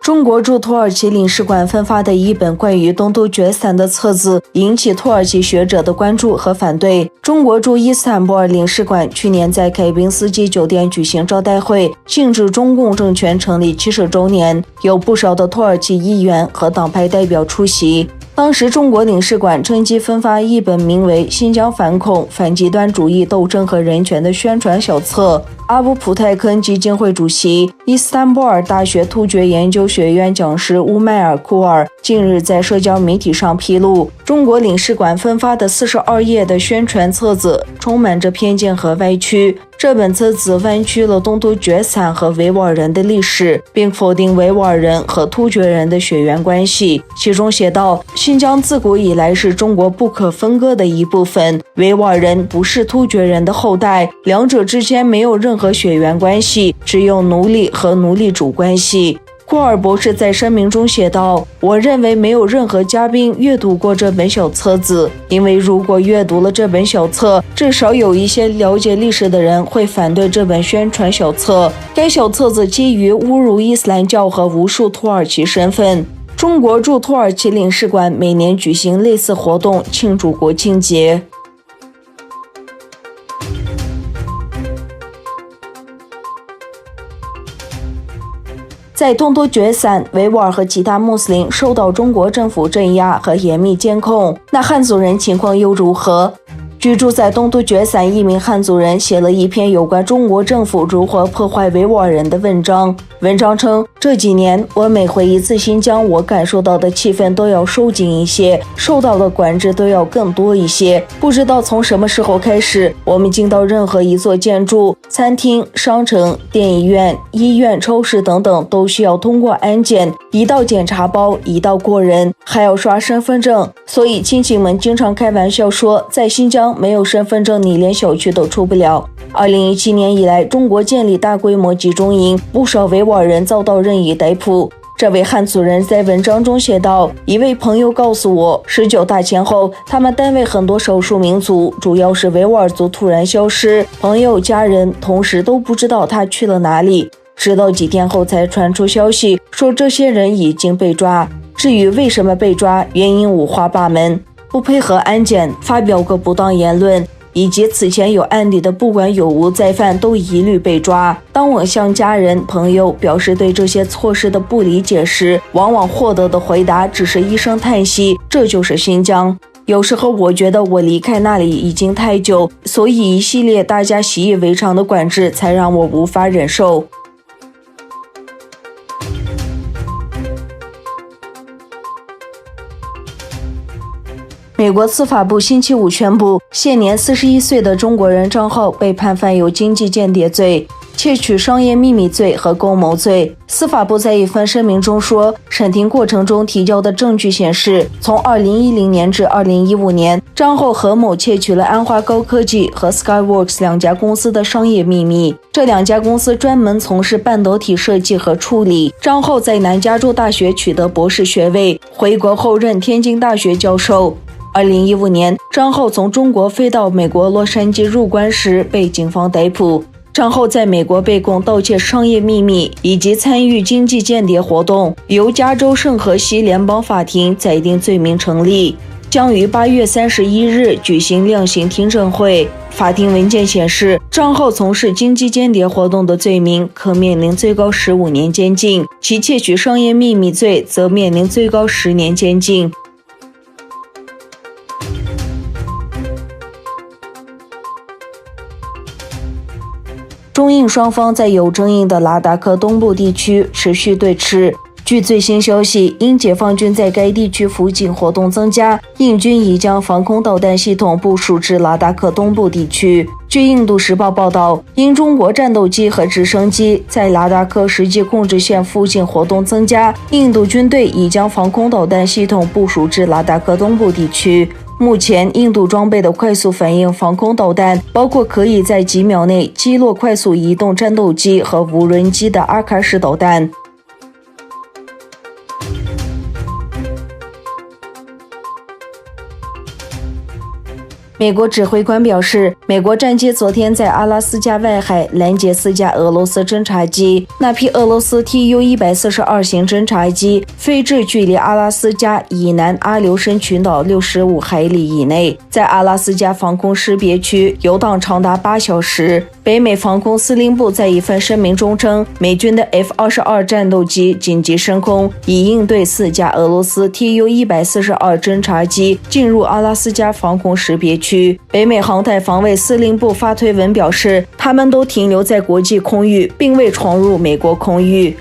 中国驻土耳其领事馆分发的一本关于东突厥散的册子引起土耳其学者的关注和反对。中国驻伊斯坦布尔领事馆去年在凯宾斯基酒店举行招待会，庆祝中共政权成立70周年，有不少的土耳其议员和党派代表出席。当时中国领事馆趁机分发一本名为《新疆反恐、反极端主义斗争和人权》的宣传小册。阿布普泰坑基金会主席、伊斯坦布尔大学突厥研究学院讲师乌迈尔库尔近日在社交媒体上披露，中国领事馆分发的42页的宣传册子充满着偏见和歪曲。这本册子弯曲了东突厥散和维吾尔人的历史，并否定维吾尔人和突厥人的血缘关系。其中写道，新疆自古以来是中国不可分割的一部分，维吾尔人不是突厥人的后代，两者之间没有任何血缘关系，只有奴隶和奴隶主关系。库尔博士在声明中写道，我认为没有任何嘉宾阅读过这本小册子，因为如果阅读了这本小册，至少有一些了解历史的人会反对这本宣传小册。该小册子基于侮辱伊斯兰教和无数土耳其身份。中国驻土耳其领事馆每年举行类似活动庆祝国庆节。在东突厥散、维吾尔和其他穆斯林受到中国政府镇压和严密监控，那汉族人情况又如何？居住在东突厥散一名汉族人写了一篇有关中国政府如何破坏维吾尔人的文章。文章称，这几年我每回一次新疆，我感受到的气氛都要收紧一些，受到的管制都要更多一些。不知道从什么时候开始，我们进到任何一座建筑、餐厅、商城、电影院、医院、超市等等，都需要通过安检，一道检查包，一道过人，还要刷身份证。所以亲戚们经常开玩笑说，在新疆没有身份证，你连小区都出不了。2017年以来，中国建立大规模集中营，不少维吾尔人遭到任意逮捕。这位汉族人在文章中写道，一位朋友告诉我，19大前后，他们单位很多少数民族，主要是维吾尔族突然消失，朋友、家人、同事都不知道他去了哪里。直到几天后才传出消息，说这些人已经被抓。至于为什么被抓，原因五花八门，不配合安检，发表过不当言论，以及此前有案底的不管有无再犯都一律被抓。当我向家人朋友表示对这些措施的不理解时，往往获得的回答只是一声叹息，这就是新疆。有时候我觉得我离开那里已经太久，所以一系列大家习以为常的管制才让我无法忍受。美国司法部星期五宣布，现年41岁的中国人账号被判犯有经济间谍罪、窃取商业秘密罪和共谋罪。司法部在一份声明中说，审庭过程中提交的证据显示，从2010年至2015年，账号何某窃取了安华高科技和 Skyworks 两家公司的商业秘密。这两家公司专门从事半导体设计和处理。账号在南加州大学取得博士学位，回国后任天津大学教授。2015年，账号从中国飞到美国洛杉矶入关时被警方逮捕。账号在美国被控盗窃商业秘密以及参与经济间谍活动，由加州圣荷西联邦法庭裁定罪名成立，将于8月31日举行量刑听证会。法庭文件显示，账号从事经济间谍活动的罪名可面临最高15年监禁，其窃取商业秘密罪则面临最高10年监禁。中印双方在有争议的拉达克东部地区持续对峙。据最新消息，因解放军在该地区附近活动增加，印军已将防空导弹系统部署至拉达克东部地区。据印度时报报道，因中国战斗机和直升机在拉达克实际控制线附近活动增加，印度军队已将防空导弹系统部署至拉达克东部地区。目前，印度装备的快速反应防空导弹包括可以在几秒内击落快速移动战斗机和无人机的阿卡什导弹。美国指挥官表示，美国战机昨天在阿拉斯加外海拦截4架俄罗斯侦察机，那批俄罗斯 Tu-142型侦察机飞至距离阿拉斯加以南阿留申群岛65海里以内，在阿拉斯加防空识别区游荡长达8小时。北美防空司令部在一份声明中称，美军的 F-22战斗机紧急升空，以应对4架俄罗斯 Tu-142侦察机进入阿拉斯加防空识别区。北美航太防卫司令部发推文表示，他们都停留在国际空域，并未闯入美国空域。